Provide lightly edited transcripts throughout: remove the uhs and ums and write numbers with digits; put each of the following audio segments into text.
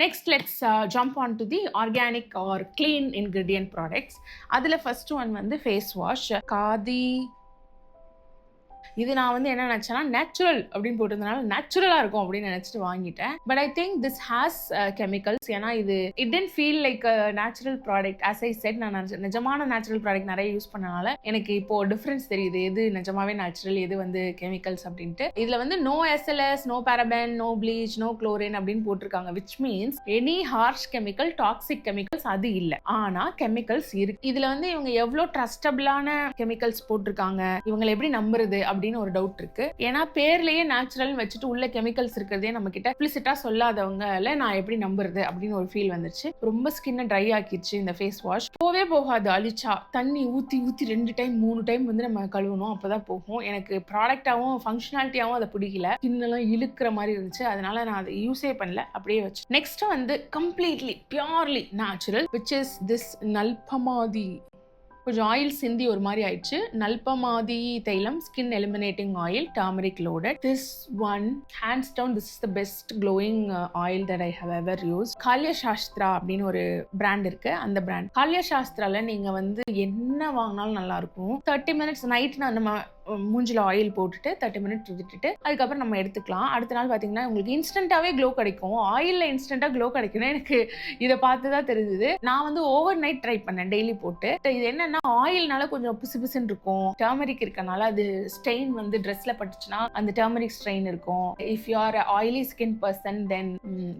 Next let's jump on to the organic or clean ingredient products. அதில் first one வந்து face wash Khadi. இது நான் வந்து என்ன நினச்சேன்னா நேச்சுரல் அப்படின்னு போட்டிருந்தனால நேச்சுரலாக இருக்கும் அப்படின்னு நினச்சிட்டு வாங்கிட்டேன். But I think this has chemicals. ஏன்னா இது it tend feel like natural product. As I said நான் நிஜமான நேச்சுரல் ப்ராடக்ட் நிறைய யூஸ் பண்ணனால எனக்கு இப்போ டிஃப்ரென்ஸ் தெரியுது எது நிஜமாவே நேச்சுரல் எது வந்து கெமிக்கல்ஸ் அப்படின்ட்டு. இதில் வந்து no SLS, no paraben, no bleach, no chlorine அப்படின்னு போட்டிருக்காங்க. Which means any harsh chemical, toxic chemicals அது இல்லை. ஆனால் கெமிக்கல்ஸ் இருக்கு. இதில் வந்து இவங்க எவ்வளோ ட்ரஸ்டபிளான கெமிக்கல்ஸ் போட்டிருக்காங்க, இவங்களை எப்படி நம்புறது அப்படின்னு ஒரு டவுட் இருக்கு. ஏன்னா பேர்லயே நேச்சுரல் வச்சுட்டு உள்ள கெமிக்கல்ஸ் இருக்கிறதே நம்ம கிட்ட எக்ஸ்பிளிசிட்டா சொல்லாதவங்கல நான் எப்படி நம்புறது அப்படின்னு ஒரு ஃபீல் வந்துருச்சு. ரொம்ப ஸ்கின்னை ட்ரை ஆக்கிடுச்சு இந்த ஃபேஸ் வாஷ். போவே போகாது. அழிச்சா தண்ணி ஊத்தி 2 டைம் 3 டைம் வந்து நம்ம கழுவணும், அப்பதான் போகும். எனக்கு ப்ராடக்டாவும் ஃபங்க்ஷனாலிட்டியாவும் அதை பிடிக்கல. ஸ்கின்னெல்லாம் இழுக்கிற மாதிரி இருந்துச்சு. அதனால நான் அதை யூஸே பண்ணல, அப்படியே வச்சு. நெக்ஸ்ட் வந்து completely purely natural which is this Nalpamadi. கொஞ்சம் ஆயில் சிந்தி ஒரு மாதிரி ஆயிடுச்சு. நல்பமாதி தைலம் skin eliminating oil, turmeric loaded. This one hands down this is the best glowing oil that I have ever use. Kalya Shastra அப்படின்னு ஒரு பிராண்ட் இருக்கு. அந்த பிராண்ட் கால்யா சாஸ்திரால நீங்க வந்து என்ன வாங்கினாலும் நல்லா இருக்கும். 30 minutes நைட் நம்ம மூஞ்சில ஆயில் போட்டுட்டு 30 minutes விட்டுட்டு அதுக்கப்புறம் நம்ம எடுத்துக்கலாம். அடுத்த நாள் பார்த்தீங்கன்னா உங்களுக்கு இன்ஸ்டன்ட்டாவே க்ளோ கிடைக்கும். ஆயிலில் இன்ஸ்டன்ட்டாக க்ளோ கிடைக்கும்னு எனக்கு இதை பார்த்து தான் தெரிஞ்சுது. நான் வந்து ஓவர் நைட் ட்ரை பண்ணேன் டெய்லி போட்டு. இது என்னன்னா ஆயில்னால கொஞ்சம் பிசு பிசுன்னு இருக்கும். டர்மரிக் இருக்கனால அது ஸ்டெயின் வந்து ட்ரெஸ்ல பட்டுச்சுன்னா அந்த டர்மரிக் ஸ்ட்ரெயின் இருக்கும். If you are oily skin person then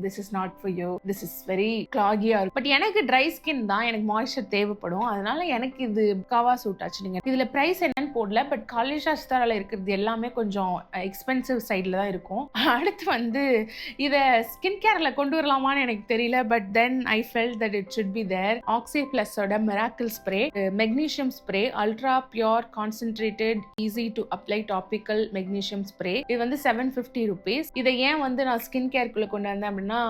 this is not for you. This is very கிளாகியா இருக்கும். பட் எனக்கு ட்ரை ஸ்கின் தான், எனக்கு மாய்ஸ்சர் தேவைப்படும். அதனால எனக்கு இது காவா சூட் ஆச்சு. நீங்க இதுல பிரைஸ் என்னன்னு போடல, பட் காலிஷாஸ்தாரால இருக்கிறது எல்லாமே கொஞ்சம் எக்ஸ்பென்சிவ் சைடில் தான் இருக்கும். அடுத்து வந்து இதை ஸ்கின் கேர்ல கொண்டு வரலாமான்னு எனக்கு தெரியல. But then I felt that it should be there. Oxy பிளஸோட miracle spray, magnesium spray, ultra pure concentrated easy to apply topical magnesium spray. இது வந்து 750 rupees. இதை ஏன் வந்து நான் ஸ்கின் கேர்க்குள்ள கொண்டு வந்தேன் அப்படின்னா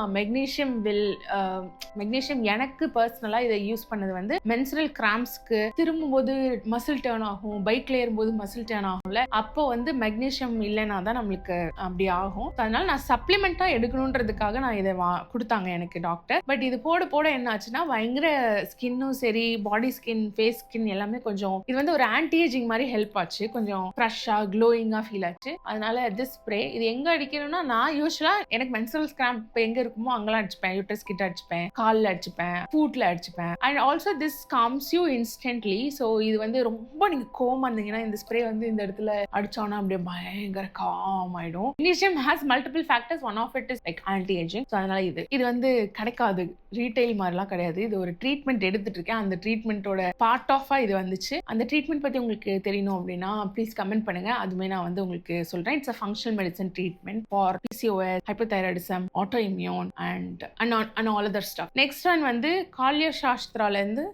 மெக்னீஷியம் எனக்கு பர்சனலா இதை யூஸ் பண்ணது வந்து மென்சுரல் கிராம்ஸ்க்கு, திரும்பும்போது மசில் டர்ன் ஆகும், பைக்ல ஏறும்போது மசில் டர்ன் ஆகும்ல, அப்போ வந்து மெக்னீஷியம் இல்லைன்னா தான் நம்மளுக்கு அப்படி ஆகும். அதனால நான் சப்ளிமெண்டா எடுக்கணுன்றதுக்காக நான் இதை கொடுத்தாங்க எனக்கு டாக்டர். பட் இது போட போட என்ன ஆச்சுன்னா பயங்கர ஸ்கின்னும் சரி, பாடி ஸ்கின், ஃபேஸ் ஸ்கின் எல்லாமே கொஞ்சம் இது வந்து ஒரு ஆன்டி ஏஜிங் மாதிரி ஹெல்ப் ஆச்சு. கொஞ்சம் ஃப்ரெஷ்ஷா க்ளோயிங்கா ஃபீல் ஆச்சு. அதனால திஸ் ஸ்ப்ரே இது எங்க அடிக்கணும்னா, நான் யூஸ்வலா எனக்கு மென்சுரல் கிராம்ப் எங்க இருக்குமோ அங்கெல்லாம் அடிச்சுப்பேன். யூட்ரஸ் கிட்ட அடிச்சுப்பேன், காலில் அடிச்சுப்பேன், ஃபுட்ல அடிச்சுப்பேன். And also this calms you instantly. So இது வந்து ரொம்ப நீங்க கோவமா இருந்தீங்கன்னா இந்த ஸ்ப்ரே வந்து இந்த இடத்துல அடிச்சோன்னா அப்படியே பயங்கர காம் ஆயிடும். Magnesium has multiple factors. One of it is like anti ageing. So அதனால இது வந்து கிடைக்காது, ரீட்டைல் மாதிரிலாம் கிடையாது. இது ஒரு ட்ரீட்மெண்ட் எடுத்துட்டு இருக்கேன். அந்த ட்ரீட்மெண்ட்டோட பார்ட் ஆஃபா இது வந்துச்சு. அந்த ட்ரீட்மெண்ட் பத்தி உங்களுக்கு தெரியணும் அப்படின்னா ப்ளீஸ் கமெண்ட் பண்ணுங்க. அதுமே நான் வந்து உங்களுக்கு சொல்றேன். It's a functional medicine treatment for PCOS, hypothyroidism, autoimmune and all other stuff. Next one வந்து கால்யா சாஸ்திரால இருந்து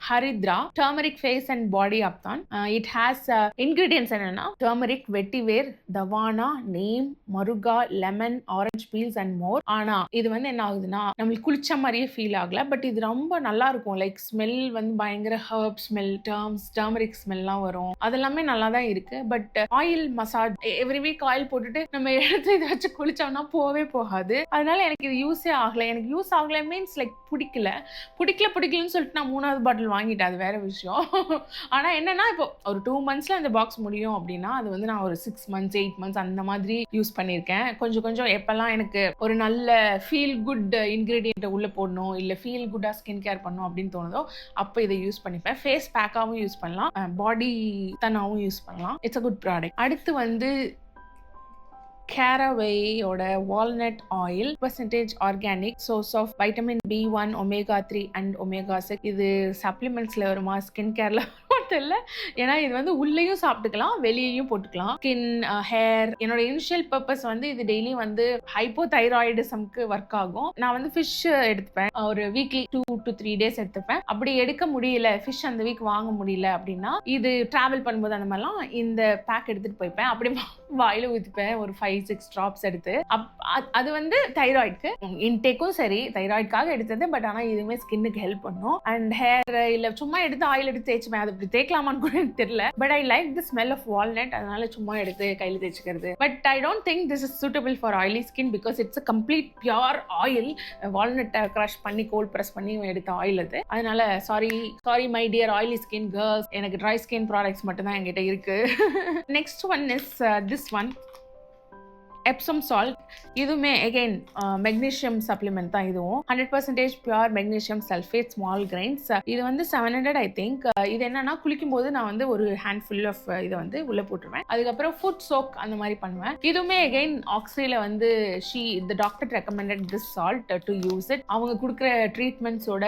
Haridra turmeric face and body ubtan. It has ingredients என்னன்னா டர்மரிக், வெட்டிவேர், தவானா, நீம், மருகா, lemon, orange peels and more. ஆனா இது வந்து என்ன ஆகுதுன்னா நம்மளுக்கு குளிச்ச மாதிரியே ஃபீல் ஆகல. பட் இது ரொம்ப நல்லா இருக்கும். லைக் ஸ்மெல் வந்து பயங்கர ஹர்ப் ஸ்மெல், டர்மரிக் ஸ்மெல்லாம் வரும். அதெல்லாமே நல்லா தான் இருக்கு. But oil massage every week oil போட்டுட்டு நம்ம எடுத்து இதை வச்சு குளிச்சோம்னா போவே போகாது. அதனால எனக்கு இது யூஸே ஆகல. எனக்கு யூஸ் ஆகல மீன்ஸ் லைக் பிடிக்கலன்னு சொல்லிட்டு நான் 3வது பாட்டில் வாங்கிட்டேன். அது வேற விஷயம். ஆனா என்னன்னா இப்போ ஒரு 2 monthsல அந்த பாக்ஸ் முடியும் அப்படின்னா அது வந்து நான் ஒரு 6 months 8 months அந்த மாதிரி யூஸ் பண்ணியிருக்கேன். கொஞ்சம் எப்பெல்லாம் எனக்கு ஒரு நல்ல ஃபீல் குட் இன்கிரீடியன்ட் உள்ள போடணும், இல்ல ஃபீல் குட்டா ஸ்கின் கேர் பண்ணணும் அப்படின்னு தோணுதோ அப்போ இதை யூஸ் பண்ணிப்பேன். ஃபேஸ் பேக்காவும் யூஸ் பண்ணலாம், பாடி தனாவும் யூஸ் பண்ணலாம். It's a good product. அடுத்து வந்து கேரவேயோட walnut oil, % organic, source of vitamin B1, omega-3 and omega-6. இது சப்ளிமெண்ட்ஸ்ல வருமா, ஸ்கின் கேர்ல தெரியல. ஏன்னா இது வந்து உள்ளேயும் சாப்பிட்டுக்கலாம், வெளியேயும் போட்டுக்கலாம். Skin, hair. என்னோட இனிஷியல் பர்பஸ் வந்து இது டெய்லி வந்து ஹைப்போதைராய்டிசம்க்கு ஒர்க் ஆகும். நான் வந்து ஃபிஷ் எடுத்துப்பேன். ஒரு வீக்லி 2 to 3 days எடுத்துப்பேன். அப்படி எடுக்க முடியல, ஃபிஷ் அந்த வீக் வாங்க முடியல அப்படின்னா இது டிராவல் பண்ணும்போது அந்த மாதிரிலாம் இந்த பேக் எடுத்துட்டு போய்ப்பேன். அப்படி வாயில ஊத்திப்பேன் ஒரு 5-6 drops எடுத்து. அது வந்து தைராய்டுக்கு இன்டேக்கும் சரி, தைராய்டுக்காக எடுத்தது. பட் ஆனா இதுவுமே ஸ்கின்னுக்கு ஹெல்ப் பண்ணும். அண்ட் ஹேர் இல்ல சும்மா எடுத்து ஆயில் எடுத்து தேய்ச்சுப்பேன். அது இப்படி தேய்க்கலாமான்னு கூட எனக்கு தெரியல. But I like the smell of walnut. அதனால சும்மா எடுத்து கையில் தேய்ச்சிக்கிறது. But I don't think this is suitable for oily skin because it's a complete pure oil. வால்நட்டை க்ரஷ் பண்ணி கோல்ட் ப்ரெஸ் பண்ணி எடுத்த ஆயில் அது. அதனால sorry my dear oily skin girls, எனக்கு ட்ரை ஸ்கின் ப்ராடக்ட்ஸ் மட்டும் தான் என்கிட்ட இருக்கு. Next one is this one, Epsom salt. இதுவுமே அகெயின் மெக்னீஷியம் சப்ளிமெண்ட் தான். இதுவும் 100% pure magnesium sulphate small grains. இது வந்து 700 ஐ திங்க். இது என்னன்னா குளிக்கும் போது நான் வந்து ஒரு ஹேண்ட் ஃபுல் ஆஃப் இதை வந்து உள்ள போட்டுருவேன். அதுக்கப்புறம் ஃபுட் சோக் அந்த மாதிரி பண்ணுவேன். இதுவுமே அகெயின் ஆக்ஸில வந்து the doctor recommended this salt to use it. அவங்க கொடுக்குற ட்ரீட்மெண்ட்ஸோட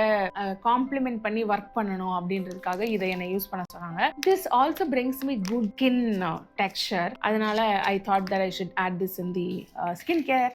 காம்ப்ளிமெண்ட் பண்ணி ஒர்க் பண்ணணும் அப்படின்றதுக்காக இதை என்னை யூஸ் பண்ண சொன்னாங்க. This also brings me good skin texture. அதனால I thought that I should add this in the skincare.